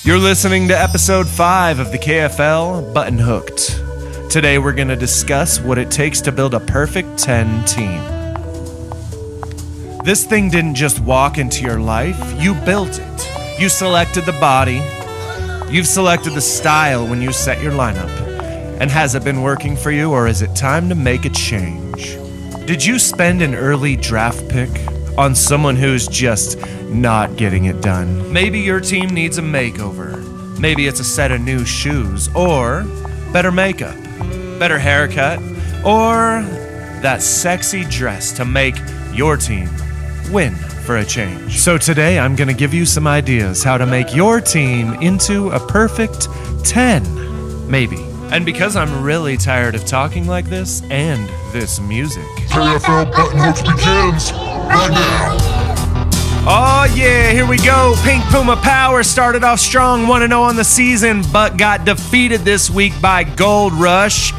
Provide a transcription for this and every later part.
You're listening to episode 5 of the KFL Button Hooked. Today we're going to discuss what it takes to build a perfect 10 team. This thing didn't just walk into your life, you built it. You selected the body, you've selected the style when you set your lineup. And has it been working for you, or is it time to make a change? Did you spend an early draft pick on someone who's just not getting it done? Maybe your team needs a makeover. Maybe it's a set of new shoes, or better makeup, better haircut, or that sexy dress to make your team win for a change. So today I'm going to give you some ideas how to make your team into a perfect 10, maybe. And because I'm really tired of talking like this and this music, KFL Button Hooked begins right now. Oh yeah, here we go. Pink Puma Power started off strong, 1-0 on the season, but got defeated this week by Gold Rush.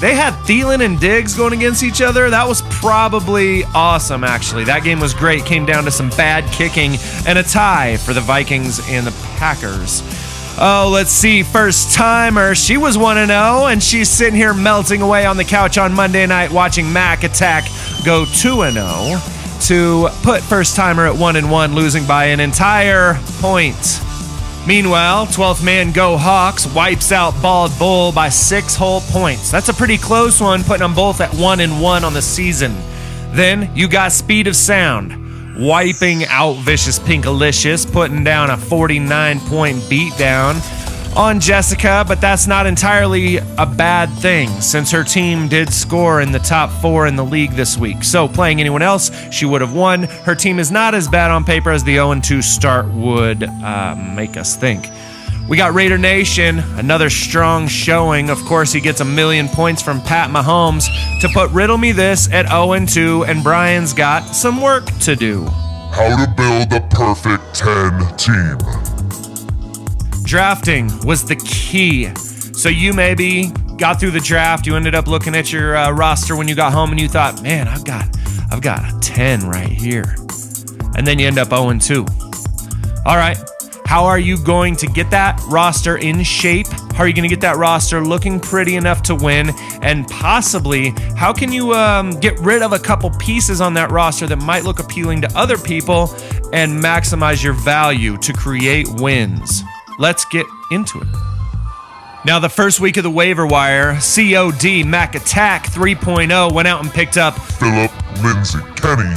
They had Thielen and Diggs going against each other. That was probably awesome, actually. That game was great. Came down to some bad kicking and a tie for the Vikings and the Packers. Oh, let's see. First timer. She was 1-0, and she's sitting here melting away on the couch on Monday night watching Mac Attack go 2-0 to put first timer at 1-1, losing by an entire point. Meanwhile, 12th man Go Hawks wipes out Bald Bull by 6 whole points. That's a pretty close one, putting them both at 1-1 on the season. Then you got Speed of Sound wiping out Vicious Pinkalicious, putting down a 49-point beatdown on Jessica, but that's not entirely a bad thing since her team did score in the top 4 in the league this week. So playing anyone else, she would have won. Her team is not as bad on paper as the 0-2 start would make us think. We got Raider Nation, another strong showing. Of course, he gets 1,000,000 points from Pat Mahomes to put Riddle Me This at 0-2, and Brian's got some work to do. How to build the perfect 10 team. Drafting was the key. So you maybe got through the draft, you ended up looking at your roster when you got home, and you thought, man, I've got a 10 right here. And then you end up 0-2. All right. How are you going to get that roster in shape? How are you going to get that roster looking pretty enough to win? And possibly, how can you get rid of a couple pieces on that roster that might look appealing to other people and maximize your value to create wins? Let's get into it. Now, the first week of the waiver wire, COD Mac Attack 3.0 went out and picked up Philip, Lindsay, Kenny,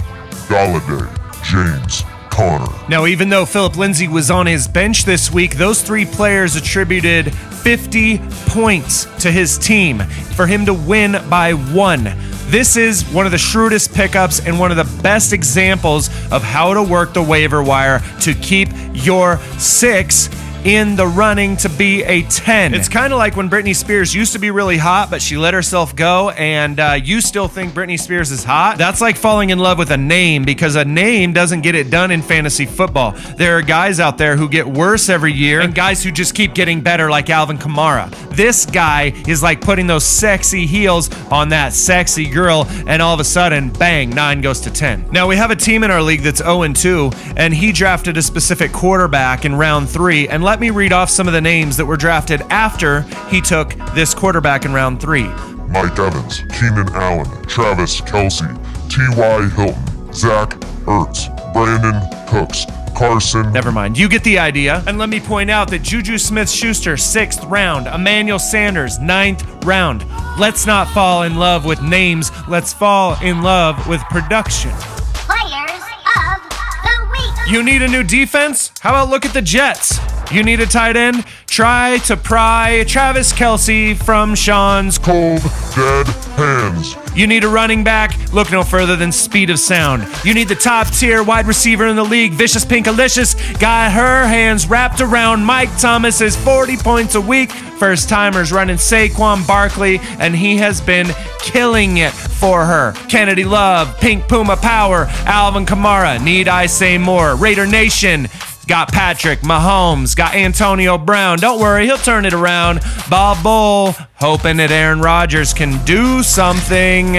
Galladay, James, Connor. Now, even though Philip Lindsay was on his bench this week, those 3 players attributed 50 points to his team for him to win by 1. This is one of the shrewdest pickups and one of the best examples of how to work the waiver wire to keep your 6 in the running to be a 10. It's kind of like when Britney Spears used to be really hot, but she let herself go, and you still think Britney Spears is hot. That's like falling in love with a name, because a name doesn't get it done in fantasy football. There are guys out there who get worse every year, and guys who just keep getting better, like Alvin Kamara. This guy is like putting those sexy heels on that sexy girl, and all of a sudden, bang, 9 goes to 10. Now, we have a team in our league that's 0-2, and he drafted a specific quarterback in round 3, and let me read off some of the names that were drafted after he took this quarterback in round 3. Mike Evans, Keenan Allen, Travis Kelce, T.Y. Hilton, Zach Ertz, Brandon Cooks, Carson. Never mind, you get the idea. And let me point out that Juju Smith-Schuster, 6th round. Emmanuel Sanders, 9th round. Let's not fall in love with names. Let's fall in love with production. Players of the week. You need a new defense? How about look at the Jets? You need a tight end? Try to pry Travis Kelce from Sean's Cold, dead hands. You need a running back? Look no further than Speed of Sound. You need the top tier wide receiver in the league. Vicious Pinkalicious got her hands wrapped around Mike Thomas's 40 points a week. First timers running Saquon Barkley, and he has been killing it for her. Kennedy Love, Pink Puma Power, Alvin Kamara. Need I say more? Raider Nation. Got Patrick Mahomes, got Antonio Brown. Don't worry, he'll turn it around. Bob Bull, hoping that Aaron Rodgers can do something.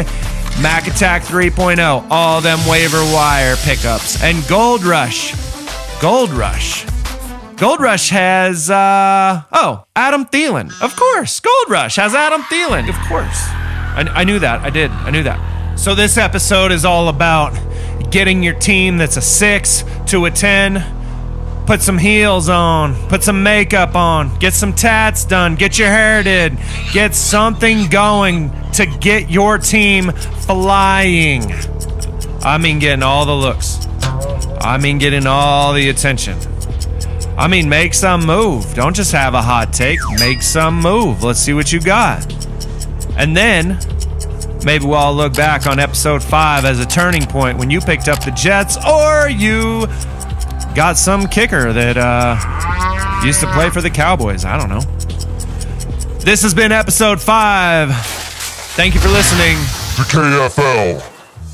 Mac Attack 3.0, all them waiver wire pickups. And Gold Rush. Gold Rush has, Adam Thielen. Of course. Gold Rush has Adam Thielen. Of course. I knew that. I knew that. So this episode is all about getting your team that's a 6 to a 10. Put some heels on. Put some makeup on. Get some tats done. Get your hair did. Get something going to get your team flying. I mean getting all the looks. I mean getting all the attention. I mean, make some move. Don't just have a hot take. Make some move. Let's see what you got. And then, maybe we'll all look back on episode 5 as a turning point when you picked up the Jets or you got some kicker that used to play for the Cowboys. I don't know. This has been episode 5. Thank you for listening to KFL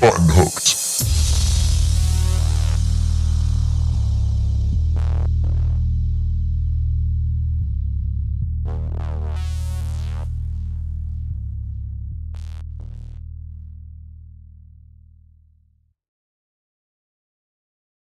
Button Hooked.